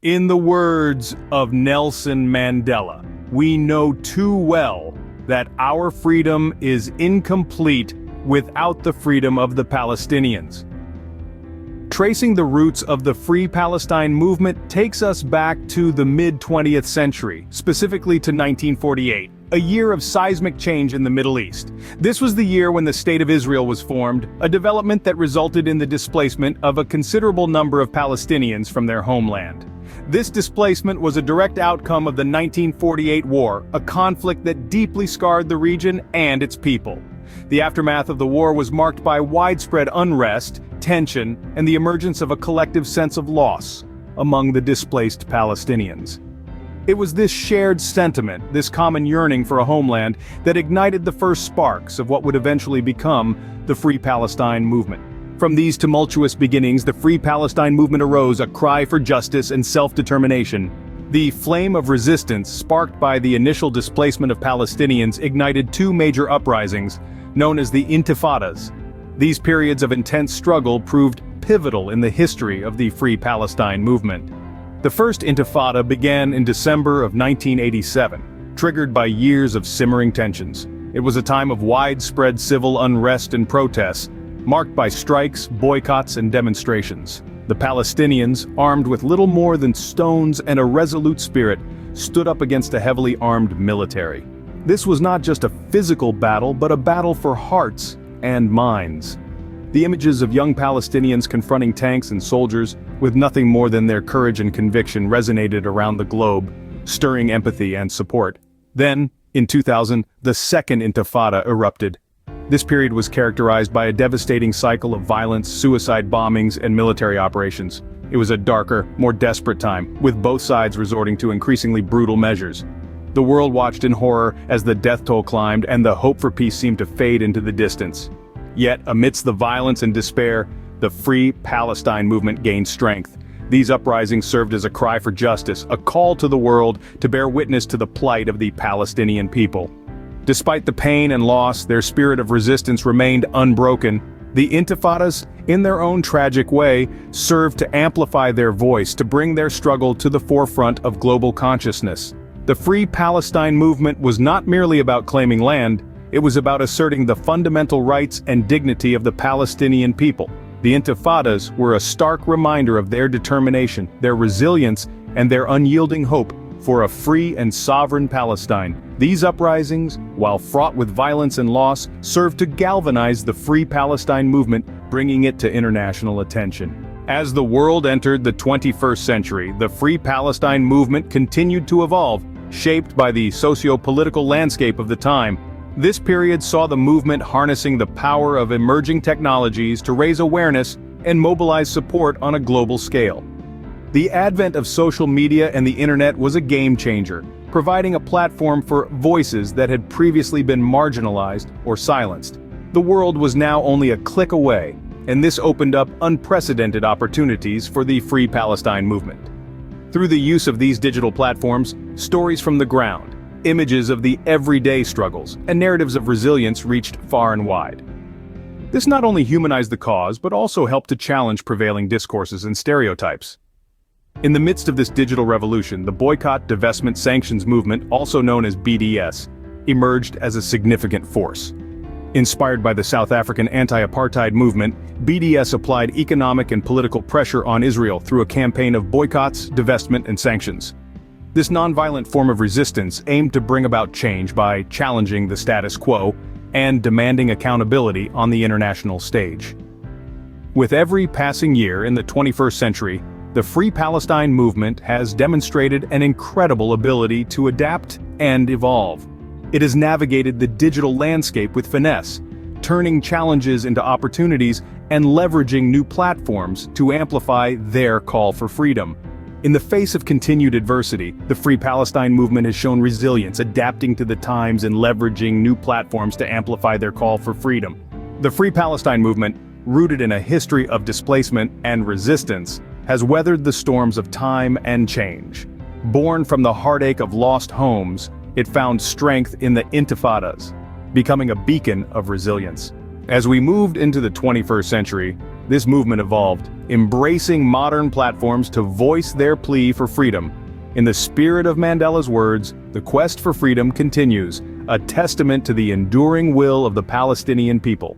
In the words of Nelson Mandela, we know too well that our freedom is incomplete without the freedom of the Palestinians. Tracing the roots of the Free Palestine movement takes us back to the mid-20th century, specifically to 1948, a year of seismic change in the Middle East. This was the year when the State of Israel was formed, a development that resulted in the displacement of a considerable number of Palestinians from their homeland. This displacement was a direct outcome of the 1948 war, a conflict that deeply scarred the region and its people. The aftermath of the war was marked by widespread unrest, tension, and the emergence of a collective sense of loss among the displaced Palestinians. It was this shared sentiment, this common yearning for a homeland, that ignited the first sparks of what would eventually become the Free Palestine movement. From these tumultuous beginnings, the Free Palestine movement arose, a cry for justice and self-determination. The flame of resistance sparked by the initial displacement of Palestinians ignited two major uprisings, known as the Intifadas. These periods of intense struggle proved pivotal in the history of the Free Palestine movement. The first Intifada began in December of 1987, triggered by years of simmering tensions. It was a time of widespread civil unrest and protests, marked by strikes, boycotts, and demonstrations. The Palestinians, armed with little more than stones and a resolute spirit, stood up against a heavily armed military. This was not just a physical battle, but a battle for hearts and minds. The images of young Palestinians confronting tanks and soldiers, with nothing more than their courage and conviction, resonated around the globe, stirring empathy and support. Then, in 2000, the Second Intifada erupted. This period was characterized by a devastating cycle of violence, suicide bombings, and military operations. It was a darker, more desperate time, with both sides resorting to increasingly brutal measures. The world watched in horror as the death toll climbed and the hope for peace seemed to fade into the distance. Yet, amidst the violence and despair, the Free Palestine movement gained strength. These uprisings served as a cry for justice, a call to the world to bear witness to the plight of the Palestinian people. Despite the pain and loss, their spirit of resistance remained unbroken. The Intifadas, in their own tragic way, served to amplify their voice, to bring their struggle to the forefront of global consciousness. The Free Palestine movement was not merely about claiming land, it was about asserting the fundamental rights and dignity of the Palestinian people. The Intifadas were a stark reminder of their determination, their resilience, and their unyielding hope for a free and sovereign Palestine. These uprisings, while fraught with violence and loss, served to galvanize the Free Palestine movement, bringing it to international attention. As the world entered the 21st century, the Free Palestine movement continued to evolve, shaped by the socio-political landscape of the time. This period saw the movement harnessing the power of emerging technologies to raise awareness and mobilize support on a global scale. The advent of social media and the internet was a game-changer, providing a platform for voices that had previously been marginalized or silenced. The world was now only a click away, and this opened up unprecedented opportunities for the Free Palestine movement. Through the use of these digital platforms, stories from the ground, images of the everyday struggles, and narratives of resilience reached far and wide. This not only humanized the cause, but also helped to challenge prevailing discourses and stereotypes. In the midst of this digital revolution, the boycott, divestment, sanctions movement, also known as BDS, emerged as a significant force. Inspired by the South African anti-apartheid movement, BDS applied economic and political pressure on Israel through a campaign of boycotts, divestment, and sanctions. This nonviolent form of resistance aimed to bring about change by challenging the status quo and demanding accountability on the international stage. With every passing year in the 21st century, the Free Palestine movement has demonstrated an incredible ability to adapt and evolve. It has navigated the digital landscape with finesse, turning challenges into opportunities and leveraging new platforms to amplify their call for freedom. In the face of continued adversity, the Free Palestine movement has shown resilience, adapting to the times and leveraging new platforms to amplify their call for freedom. The Free Palestine movement, rooted in a history of displacement and resistance, has weathered the storms of time and change. Born from the heartache of lost homes, it found strength in the Intifadas, becoming a beacon of resilience. As we moved into the 21st century, this movement evolved, embracing modern platforms to voice their plea for freedom. In the spirit of Mandela's words, the quest for freedom continues, a testament to the enduring will of the Palestinian people.